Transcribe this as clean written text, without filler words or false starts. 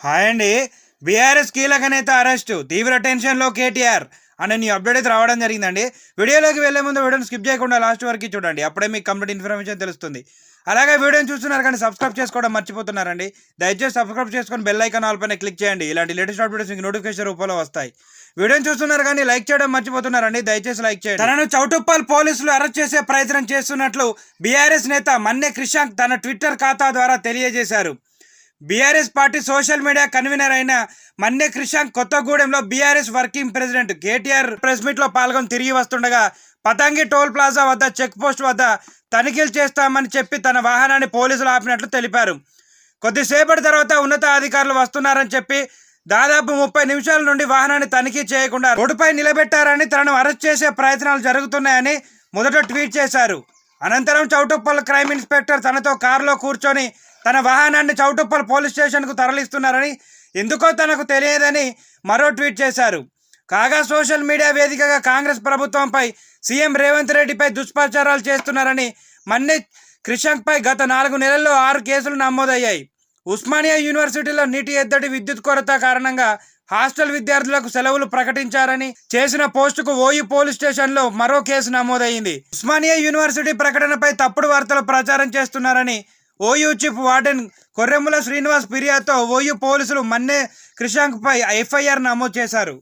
Hi అండి. BRS కీలక నేత అరెస్టు, తీవ్ర టెన్షన్లో కేటీఆర్ అనే నీ అప్డేట్ అయితే రావడం జరిగిందండి. వీడియోలోకి వెళ్లే ముందు వీడియోని స్కిప్ చేయకుండా లాస్ట్ వరకు చూడండి, అప్పుడే మీకు కంప్లీట్ ఇన్ఫర్మేషన్ తెలుస్తుంది. అలాగే వీడియోని చూస్తున్నారు కానీ సబ్స్క్రైబ్ చేసుకోవడం మర్చిపోతున్నారండి. దయచేసి సబ్స్క్రైబ్ చేసుకొని బెల్ ఐకాన్ ఆల్ పైన క్లిక్ చేయండి. ఇలాంటి లేటెస్ట్ అప్డేట్స్ మీకు నోటిఫికేషన్ రూపంలో వస్తాయి. వీడియోని చూస్తున్నారు కానీ లైక్ చేయడం మర్చిపోతున్నారండి, దయచేసి లైక్ చేయండి. తనను చౌటుప్పల్ పోలీసులు అరెస్ట్ చేసే ప్రయత్నం చేస్తున్నట్లు బీఆర్ఎస్ నేత మన్నె క్రిషాంక్ తన ట్విట్టర్ ఖాతా ద్వారా తెలియజేశారు. BRS party social media convener అయిన మన్నె క్రిషాంక్ కొత్తగూడెంలో BRS working president KTR press meet లో పాల్గొని తిరిగి వస్తుండగా పతంగి టోల్ ప్లాజా వద్ద చెక్ పోస్ట్ వద్ద తనిఖీలు చేస్తామని చెప్పి తన వాహనాన్ని పోలీసులు ఆపినట్లు తెలిపారు. కొద్దిసేపటి తర్వాత ఉన్నతాధికారులు వస్తున్నారని చెప్పి దాదాపు 30 నిమిషాల నుండి వాహనాన్ని తనిఖీ చేయకుండా రోడ్డుపై నిలబెట్టారని, తనను అరెస్ట్ చేసే ప్రయత్నాలు జరుగుతున్నాయని మొదట ట్వీట్ చేశారు. అనంతరం చౌటుప్పల్ క్రైమ్ ఇన్స్పెక్టర్ తనతో కారులో కూర్చొని తన వాహనాన్ని చౌటుప్పల్ పోలీస్ స్టేషన్కు తరలిస్తున్నారని, ఎందుకో తనకు తెలియదని మరో ట్వీట్ చేశారు. కాగా సోషల్ మీడియా వేదికగా కాంగ్రెస్ ప్రభుత్వంపై సీఎం రేవంత్ రెడ్డిపై దుష్ప్రచారాలు చేస్తున్నారని మన్నె క్రిషాంక్పై గత 4 నెలల్లో 6 కేసులు నమోదయ్యాయి. ఉస్మానియా యూనివర్సిటీలో నీటి ఎద్దడి, విద్యుత్ కొరత కారణంగా హాస్టల్ విద్యార్థులకు సెలవులు ప్రకటించారని చేసిన పోస్టుకు ఓయూ పోలీస్ స్టేషన్లో మరో కేసు నమోదైంది. ఉస్మానియా యూనివర్సిటీ ప్రకటనపై తప్పుడు వార్తలు ప్రచారం చేస్తున్నారని OU chief warden Korremula Srinivas ఫిర్యాదుతో ఓయూ పోలీసులు మన్నె క్రిషాంక్పై ఎఫ్ఐఆర్ నమోదు చేశారు.